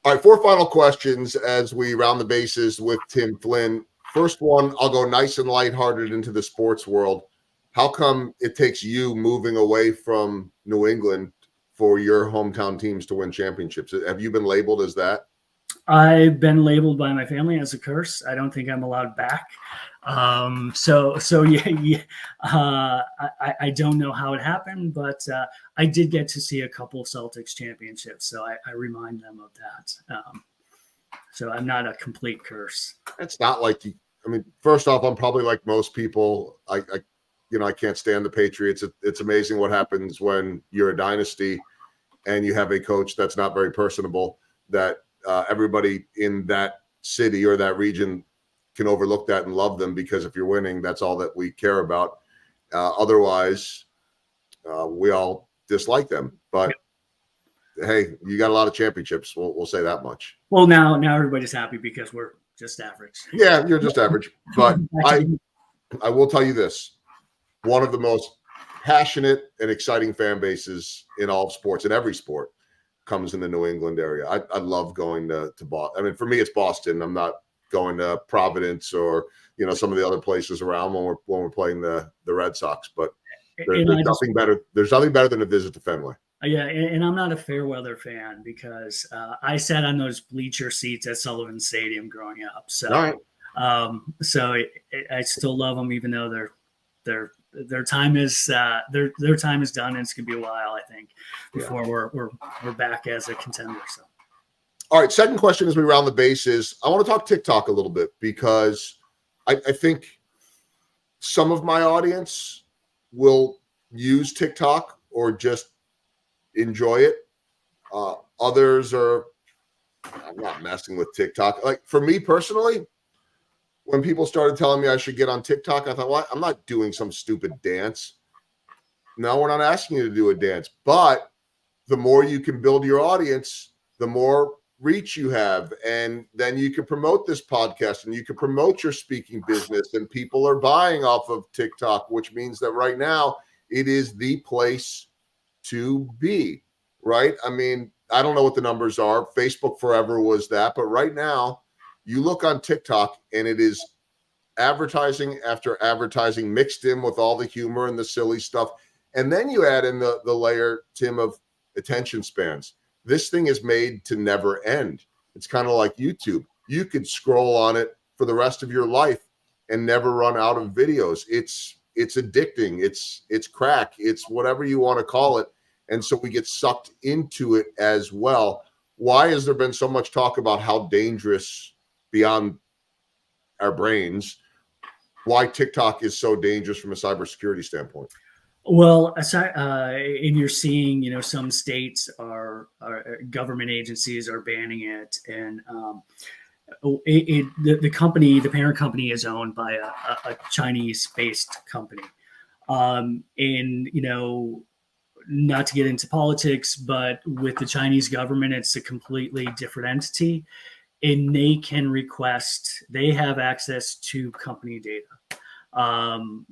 All right, 4 final questions as we round the bases with Tim Flynn. First one, I'll go nice and lighthearted into the sports world. How come it takes you moving away from New England for your hometown teams to win championships? Have you been labeled as that? I've been labeled by my family as a curse. I don't think I'm allowed back. So yeah. I don't know how it happened, but I did get to see a couple Celtics championships, so I remind them of that. So I'm not a complete curse. It's not like you. I mean, first off, I'm probably like most people. I can't stand the Patriots. It's amazing what happens when you're a dynasty and you have a coach that's not very personable. That everybody in that city or that region can overlook that and love them because if you're winning, that's all that we care about. Otherwise, we all dislike them. But hey, you got a lot of championships. We'll say that much. Well, now everybody's happy because we're just average. Yeah, you're just average. But I will tell you this: one of the most passionate and exciting fan bases in all of sports, in every sport, comes in the New England area. I love going to Boston. I mean, for me, it's Boston. I'm not going to Providence or some of the other places around when we're playing the Red Sox. But there's nothing better. There's nothing better than a visit to Fenway. Yeah, and I'm not a fair weather fan because I sat on those bleacher seats at Sullivan Stadium growing up. So, I still love them, even though their time is their time is done, and it's gonna be a while, I think, before we're back as a contender. So, all right. Second question as we round the bases, I want to talk TikTok a little bit because I think some of my audience will use TikTok or just enjoy it. Others are, I'm not messing with TikTok. Like for me personally, when people started telling me I should get on TikTok, I thought, well, I'm not doing some stupid dance. No, we're not asking you to do a dance. But the more you can build your audience, the more reach you have. And then you can promote this podcast and you can promote your speaking business. And people are buying off of TikTok, which means that right now it is the place to be, right? I mean, I don't know what the numbers are. Facebook forever was that. But right now, you look on TikTok and it is advertising after advertising mixed in with all the humor and the silly stuff. And then you add in the layer, Tim, of attention spans. This thing is made to never end. It's kind of like YouTube. You could scroll on it for the rest of your life and never run out of videos. It's addicting. It's crack. It's whatever you want to call it. And so we get sucked into it as well. Why has there been so much talk about how dangerous beyond our brains, why TikTok is so dangerous from a cybersecurity standpoint? Well, and you're seeing, some states are government agencies are banning it, and the parent company is owned by a Chinese-based company, and not to get into politics, but with the Chinese government, it's a completely different entity, and they have access to company data.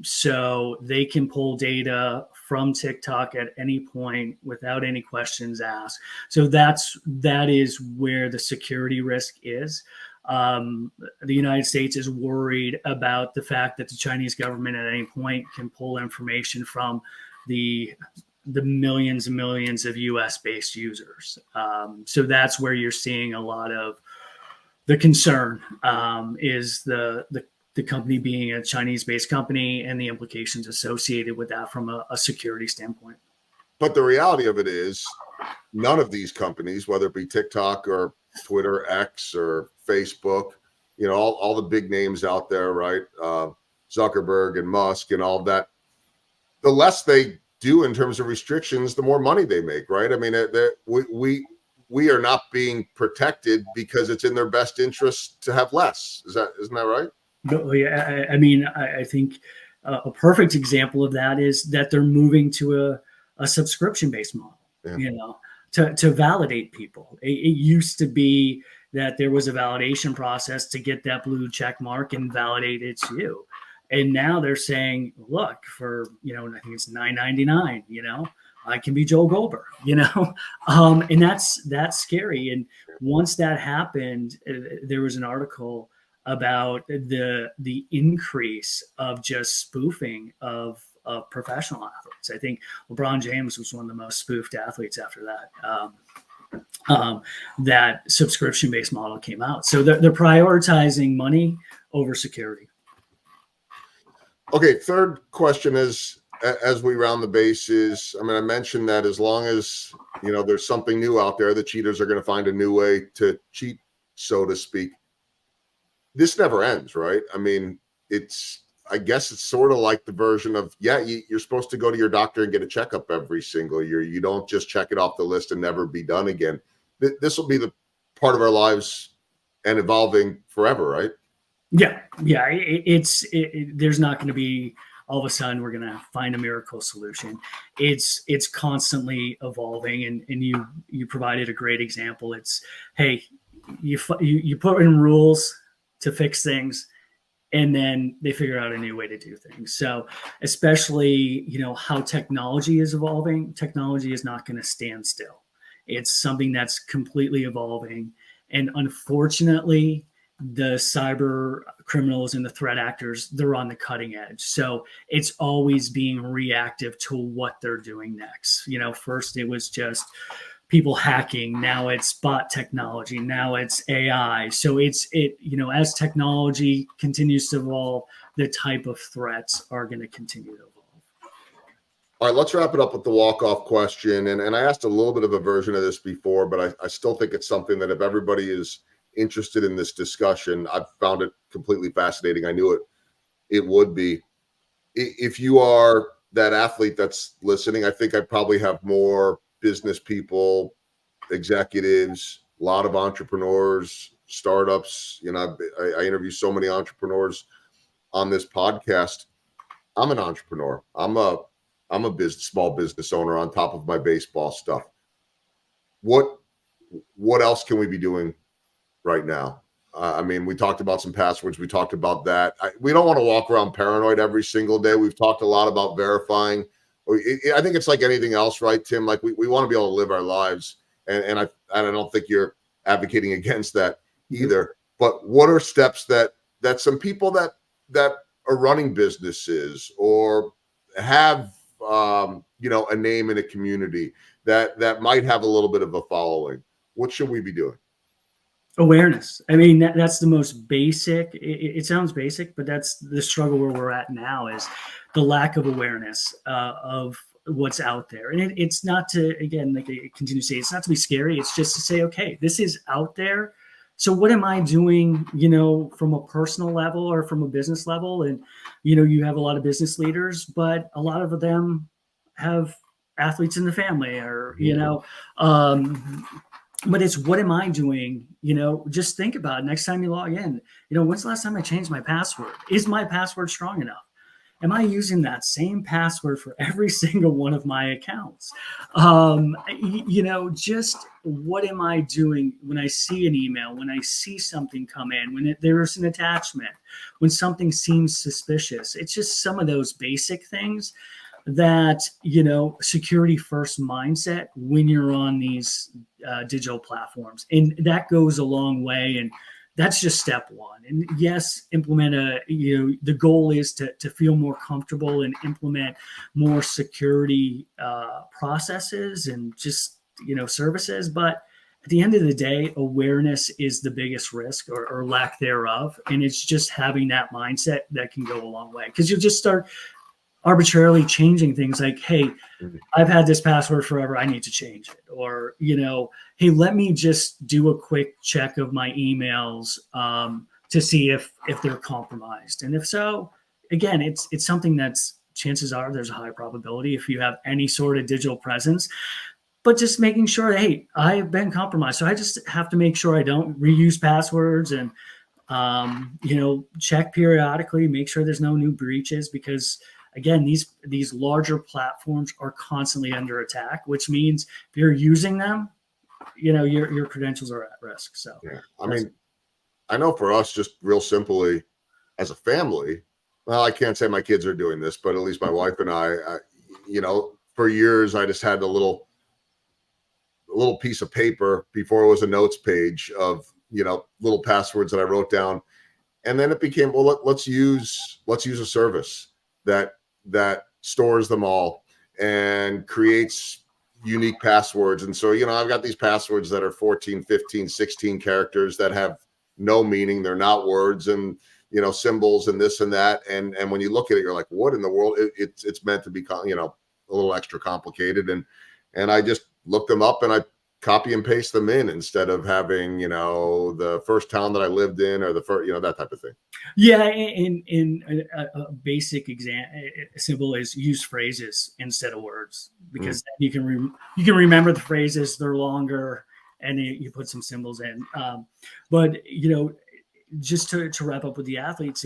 So they can pull data from TikTok at any point without any questions asked. So that is where the security risk is. The United States is worried about the fact that the Chinese government at any point can pull information from the millions and millions of US-based users. So that's where you're seeing a lot of the concern, is the company being a Chinese-based company and the implications associated with that from a security standpoint. But the reality of it is none of these companies, whether it be TikTok or Twitter, X or Facebook, all the big names out there, right? Zuckerberg and Musk and all of that, the less they do in terms of restrictions, the more money they make, right? I mean, we are not being protected because it's in their best interest to have less. Isn't that right? No, yeah. I mean, I think a perfect example of that is that they're moving to a subscription-based model, to validate people. It used to be that there was a validation process to get that blue check mark and validate it's you. And now they're saying, look, for, I think it's $9.99, I can be Joel Goldberg, and that's scary. And once that happened, there was an article about the increase of just spoofing of professional athletes. I think LeBron James was one of the most spoofed athletes after that. That subscription-based model came out. So they're prioritizing money over security. Okay, third question is, as we round the bases, I mean, I mentioned that as long as, there's something new out there, the cheaters are going to find a new way to cheat, so to speak. This never ends, right? I mean, I guess it's sort of like the version of, you're supposed to go to your doctor and get a checkup every single year. You don't just check it off the list and never be done again. This will be the part of our lives and evolving forever, right? Yeah. There's not going to be all of a sudden we're going to find a miracle solution. It's constantly evolving, and you provided a great example. It's, hey, you put in rules to fix things, and then they figure out a new way to do things. So especially, how technology is evolving, technology is not going to stand still. It's something that's completely evolving. And unfortunately, the cyber criminals and the threat actors, they're on the cutting edge. So it's always being reactive to what they're doing next. First it was just people hacking. Now it's bot technology. Now it's AI. So as technology continues to evolve, the type of threats are going to continue to evolve. All right, let's wrap it up with the walk-off question. And I asked a little bit of a version of this before, but I still think it's something that if everybody is interested in this discussion, I've found it completely fascinating. I knew it would be. If you are that athlete that's listening, I think I probably have more business people, executives, a lot of entrepreneurs, startups. I interview so many entrepreneurs on this podcast. I'm an entrepreneur. I'm a small business owner on top of my baseball stuff. What else can we be doing right now? I mean, we talked about some passwords. We talked about that. We don't want to walk around paranoid every single day. We've talked a lot about verifying. I think it's like anything else, right, Tim? Like we want to be able to live our lives. And I don't think you're advocating against that either. But what are steps that some people that are running businesses or have a name in a community that might have a little bit of a following, what should we be doing? Awareness. I mean, that's the most basic. It sounds basic, but that's the struggle where we're at now, is the lack of awareness of what's out there. And it's not to, again, like I continue to say, it's not to be scary. It's just to say, okay, this is out there. So what am I doing, from a personal level or from a business level? And, you have a lot of business leaders, but a lot of them have athletes in the family, or, but it's, what am I doing? Just think about it. Next time you log in, when's the last time I changed my password? Is my password strong enough? Am I using that same password for every single one of my accounts? Just what am I doing when I see an email, when I see something come in, when there's an attachment, when something seems suspicious? It's just some of those basic things that, security first mindset when you're on these digital platforms. And that goes a long way. And that's just step one. And yes, implement the goal is to feel more comfortable and implement more security processes and just, services. But at the end of the day, awareness is the biggest risk, or lack thereof. And it's just having that mindset that can go a long way, because you'll just start arbitrarily changing things like, hey, I've had this password forever, I need to change it. Or, hey, let me just do a quick check of my emails to see if they're compromised. And if so, again, it's something that's, chances are there's a high probability if you have any sort of digital presence. But just making sure, hey, I've been compromised, so I just have to make sure I don't reuse passwords, and check periodically, make sure there's no new breaches, because again, these larger platforms are constantly under attack, which means if you're using them, your credentials are at risk. So yeah, I mean, I know for us, just real simply, as a family, well, I can't say my kids are doing this, but at least my wife and I, for years, I just had a little piece of paper before it was a notes page of, little passwords that I wrote down. And then it became, well, let's use a service that stores them all and creates unique passwords. And so, I've got these passwords that are 14, 15, 16 characters that have no meaning. They're not words and, symbols and this and that. And when you look at it, you're like, what in the world? It's meant to be, a little extra complicated. And I just looked them up and I copy and paste them in instead of having, the first town that I lived in or the first, that type of thing. Yeah. In a basic symbol is use phrases instead of words, because then you can remember the phrases. They're longer, and you put some symbols in. But just to wrap up with the athletes,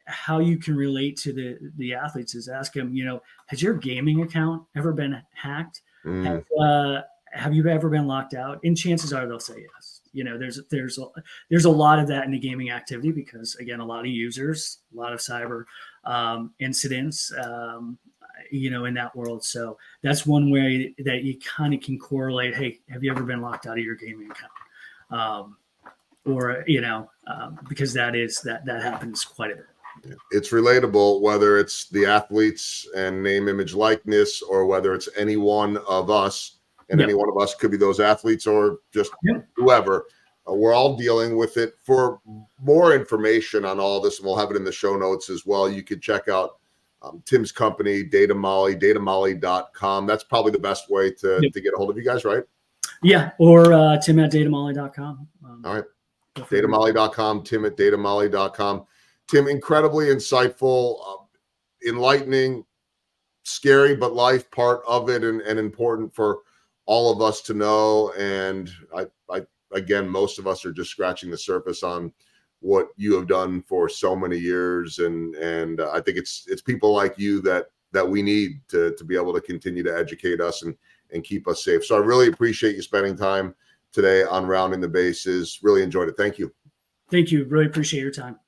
how you can relate to the athletes is ask them, has your gaming account ever been hacked? Have you ever been locked out? And chances are they'll say yes. There's a lot of that in the gaming activity because, again, a lot of users, a lot of cyber incidents, in that world. So that's one way that you kind of can correlate. Hey, have you ever been locked out of your gaming account? Because that happens quite a bit. It's relatable, whether it's the athletes and name, image, likeness, or whether it's any one of us, and any one of us could be those athletes or just whoever. We're all dealing with it. For more information on all this, and we'll have it in the show notes as well, you could check out Tim's company, DataMolly, DataMolly.com. That's probably the best way to get a hold of you guys, right? Yeah, or Tim at DataMolly.com. All right. DataMolly.com, Tim at DataMolly.com. Tim, incredibly insightful, enlightening, scary, but life part of it, and important for all of us to know. And I again, most of us are just scratching the surface on what you have done for so many years. And I think it's people like you that we need to be able to continue to educate us and keep us safe. So I really appreciate you spending time today on Rounding the Bases. Really enjoyed it. Thank you. Thank you. Really appreciate your time.